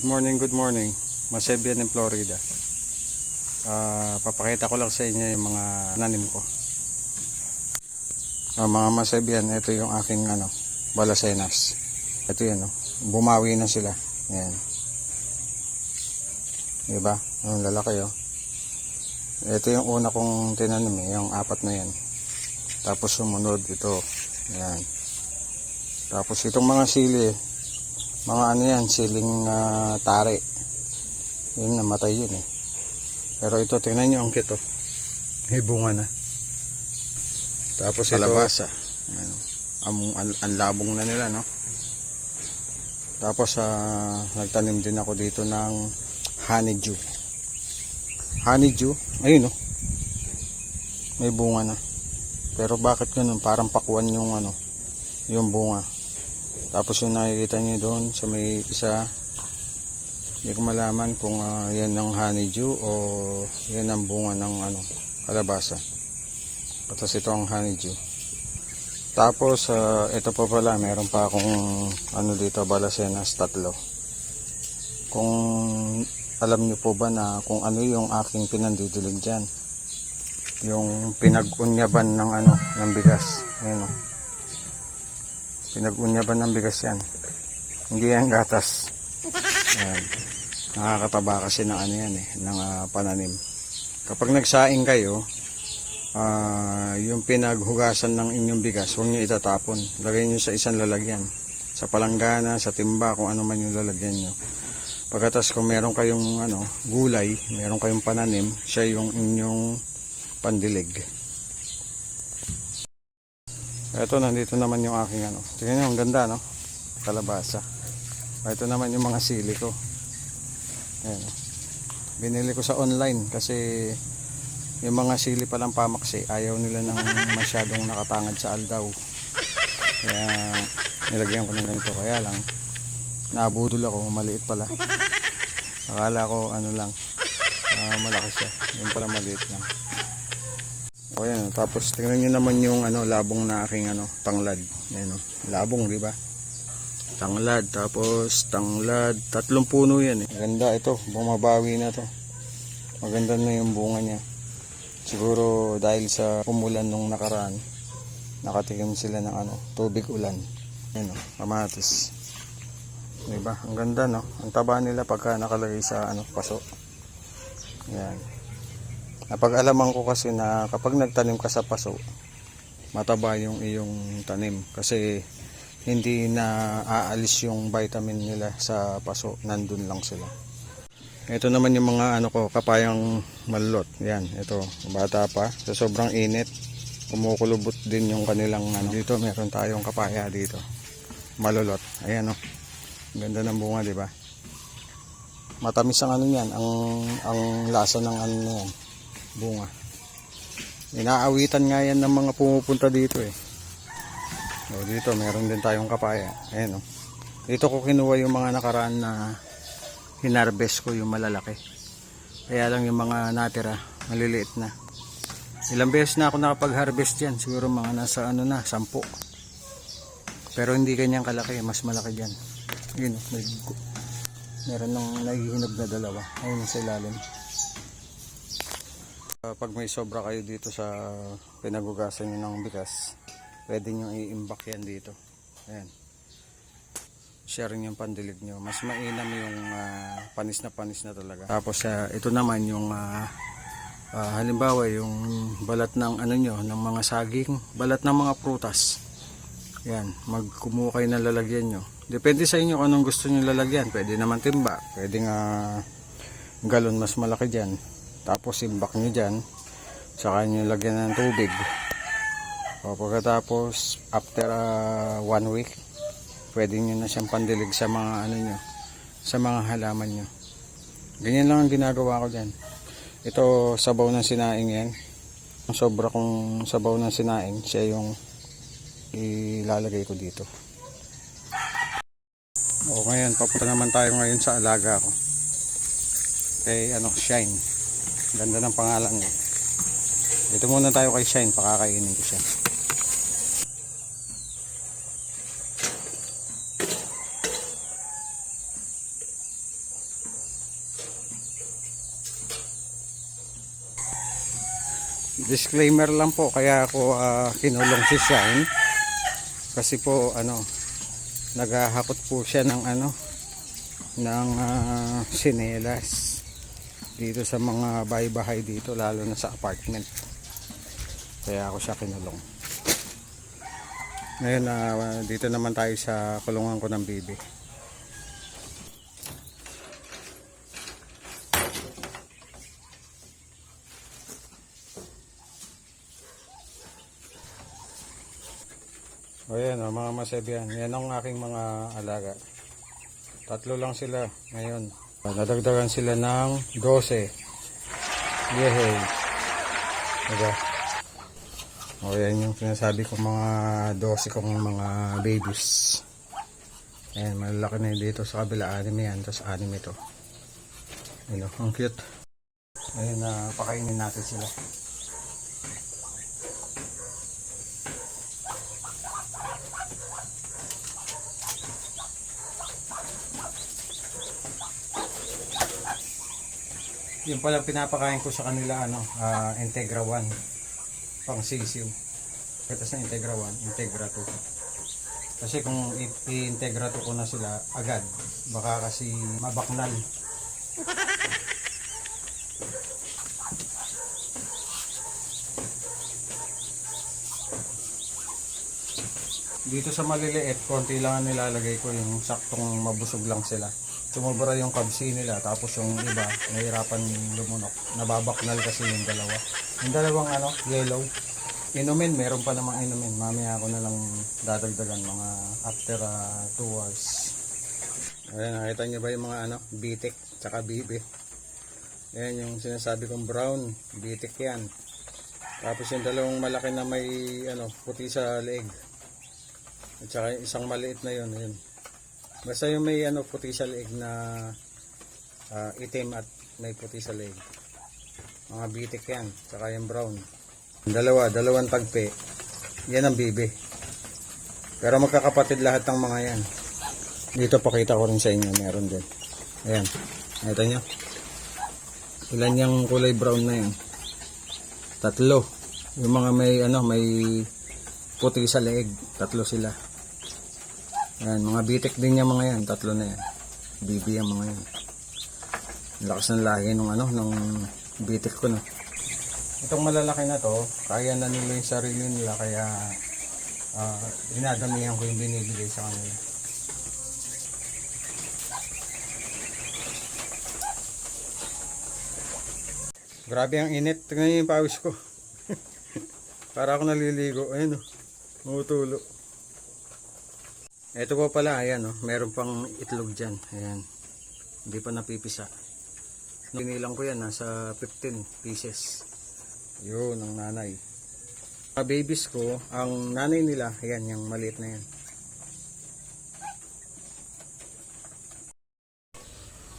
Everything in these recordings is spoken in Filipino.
Good morning. Masebian in Florida. Papakita ko lang sa inyo yung mga nanim ko. Mga Masebian, ito yung aking balasenas. Ito yan, bumawi na sila. Ayan. Diba? Ang lalaki, oh. Ito yung una kong tinanim, yung apat na yan. Tapos sumunod ito. Ayan. Tapos itong mga sili, mga yan, siling tare. Yun, namatay yun eh. Pero ito, tingnan nyo ang kito. May bunga na. Tapos kalabasa. Ang labong na nila, no? Tapos nagtanim din ako dito ng honeydew. Honeydew, ayun, no? May bunga na. Pero bakit ganun? Parang pakuan yung yung bunga. Tapos yung nakikita nyo doon sa may isa, hindi ko malaman kung yan ang honeydew o yan ang bunga ng kalabasa. Tapos ito ang honeydew. Tapos ito pa pala, meron pa akong dito, balasenas, 3. Kung alam nyo po ba na kung ano yung aking pinandidilig dyan, yung pinag-unyaban ng ng bigas. Ayun, pinag-unyaban ng bigas yan, hindi yan gatas. Ayan. Nakakataba kasi ng yan ng pananim. Kapag nagsaing kayo, yung pinaghugasan ng inyong bigas, huwag nyo itatapon. Lagay nyo sa isang lalagyan, sa palanggana, sa timba, kung ano man yung lalagyan nyo. Pagkatas kung meron kayong gulay, meron kayong pananim, siya yung inyong pandilig. Ito, nandito naman yung aking tingnan nyo, ang ganda, no? Kalabasa. Ito naman yung mga sili ko. Ayan. Binili ko sa online kasi yung mga sili palang pamaksi, ayaw nila ng masyadong nakatangad sa aldaw. Kaya nilagyan ko ng ganito. Kaya lang, nabudol ako, maliit pala. Akala ko lang, malaki siya. Yung pala maliit lang. O yan, tapos tingnan nyo naman yung labong na aking tanglad. Ayan, labong, di ba? Tanglad, tapos tanglad, 3 puno yan eh. Maganda ito, bumabawi na to. Maganda na yung bunga niya. Siguro dahil sa umulan nung nakaraan, nakatikim sila ng tubig ulan. Ayan, kamatis. Diba? Ang ganda, no? Ang taba nila pagka nakalagay sa paso. Ayan. Napag-alaman ko kasi na kapag nagtanim ka sa paso, mataba yung iyong tanim kasi hindi na aalis yung vitamin nila sa paso, nandun lang sila. Ito naman yung mga ko, kapayang malulot. Yan, ito, bata pa, sa sobrang init, kumukulubot din yung kanilang dito meron tayong kapaya dito, malulot. Ayan, ganda ng bunga, di ba? Matamis ang yan, ang lasa ng yan, bunga. Inaawitan nga yan ng mga pumupunta dito eh. O, dito meron din tayong kapaya. Ayan, dito ko kinuha yung mga nakaraan na hinarvest ko, yung malalaki. Kaya lang yung mga natira, maliliit na. Ilang beses na ako nakapag-harvest yan, siguro mga nasa 10. Pero hindi kanyang kalaki, mas malaki dyan. Yun, meron nang nahihinog na 2. Ayun sa ilalim. Pag may sobra kayo dito sa pinagugasan nyo ng bigas, pwede nyo i-imbak yan dito. Ayan. Share yung pandilig nyo. Mas mainam yung panis na talaga. Tapos ito naman yung halimbawa yung balat ng ng mga saging, balat ng mga prutas. Yan, magkumuha kayo ng lalagyan nyo. Depende sa inyo kung anong gusto nyo lalagyan. Pwede naman timba, pwede galon mas malaki dyan. Tapos imbak nyo dyan, saka nyo lagyan ng tubig. O pagkatapos after 1 week, pwede nyo na siyang pandilig sa mga nyo, sa mga halaman nyo. Ganyan lang ang ginagawa ko dyan. Ito, sabaw ng sinaing yan. Ang sobra kong sabaw ng sinaing, siya yung ilalagay ko dito. O ngayon, papunta naman tayo ngayon sa alaga ko. Kay Shine. Ganda ng pangalan niya. Dito muna tayo kay Shine, pakakainin ko siya. disclaimer lang po, kaya ako kinulong si Shine kasi po naghahakot po siya ng ng sinelas dito sa mga bahay-bahay dito, lalo na sa apartment, kaya ako siya kinulong. Ngayon dito naman tayo sa kulungan ko ng bibi. O yan mga masebyan, yan ang aking mga alaga. 3 lang sila ngayon. Nadagdagan sila ng 12. Yehey. Diba? O yan yung sinasabi ko, mga 12 kong mga babies. Ayan, malalaki na dito sa kabila. 6 yan, tapos 6 ito. Ayan, ang cute. Ayan, pakainin natin sila. Yung pala pinapakain ko sa kanila Integra 1 pang sisiw. Tapos na Integra 1, Integra 2. Kasi kung i-Integra 2 ko na sila agad, baka kasi mabaknal. Dito sa maliliit, konti lang ang nilalagay ko, yung saktong mabusog lang sila. Sumubra yung kabsi nila, tapos yung iba nahirapan lumunok, nababaknal kasi yung dalawa. Yung dalawang yellow, inumin, meron pa namang inumin, mamaya ako na lang dadagdagan mga after 2 hours. Ayan, nakita nyo ba yung mga bitik tsaka bibi? Ayan yung sinasabi kong brown, bitik yan. Tapos yung dalawang malaki na may puti sa leeg, at saka isang maliit na yun, ayun. Basta yung may puti sa leeg na itim at may puti sa leeg, mga bitik yan. Saka yung brown, dalawang tagpi, yan ang bibi. Pero magkakapatid lahat ng mga yan. Dito pakita ko rin sa inyo, meron din. Ayan, nakita nyo ilan yung kulay brown na yan? 3. Yung mga may puti sa leeg, 3 sila. Ayan, mga bitik din yung mga yan, 3 na yan. Bibi yung mga yan. Lakas ng lahi nung bitik ko, no. Itong malalaki na to, kaya na nila yung sarili nila, kaya dinadamihan ko yung binibigay sa kanila. Grabe ang init. Tingnan niyo yung pawis ko. Para ako naliligo. Ayun, umutulo. Ito po pala, ayan, meron pang itlog dyan. Ayan, hindi pa napipisa. Binilang ko yan, nasa 15 pieces. Yun, ang nanay. Babies ko, ang nanay nila, ayan, yung maliit na yan.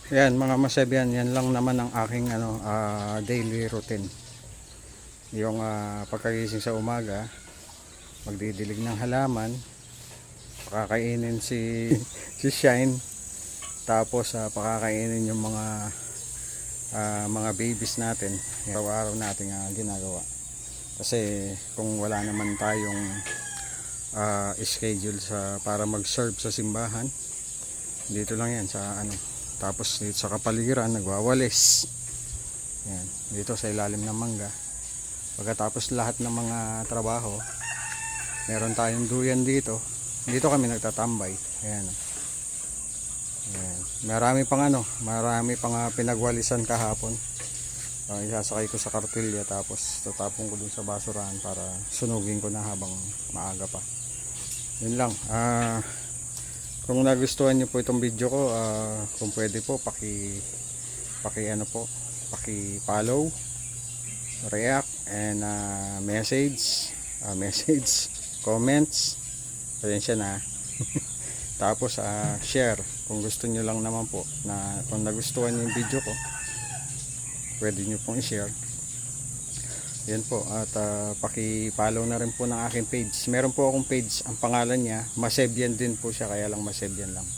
Ayan, mga masebyan, yan lang naman ang aking daily routine. Yung pagkagising sa umaga, magdidilig ng halaman, pakakainin si Shine, tapos pakakainin yung mga babies natin. Araw-araw natin ginagawa. Kasi kung wala naman tayong schedule para mag-serve sa simbahan, dito lang yan sa tapos dito sa kapaligiran nagwawalis. Yan, dito sa ilalim ng mangga. Pagkatapos lahat ng mga trabaho, meron tayong duyan dito. Dito kami nagtatambay. Ayan. Ayan. Marami pang pinagwalisan kahapon. Isasakay ko sa kartilya, tapos tatapon ko dun sa basurahan para sunugin ko na habang maaga pa. Yun lang. Kung nagustuhan niyo po itong video ko, kung pwede po paki-follow, react, and message, comments. Pasensya na. Tapos share kung gusto niyo lang naman po, na kung nagustuhan niyo yung video ko, pwede niyo pong i-share. Yan po, at paki-follow na rin po ng aking page. Meron po akong page, ang pangalan niya Masebyan din po siya, kaya lang Masebyan lang.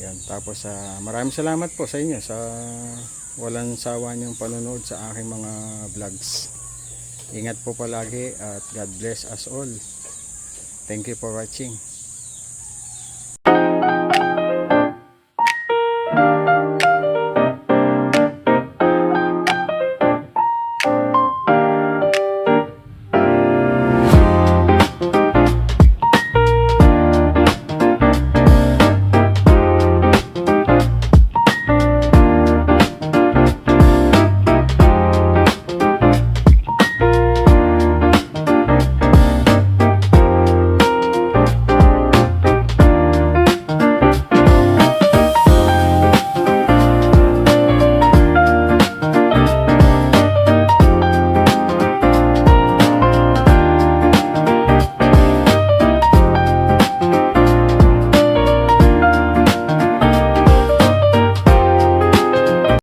Yan, tapos maraming salamat po sa inyo sa walang sawa niyong panonood sa aking mga vlogs. Ingat po palagi at God bless us all. Thank you for watching.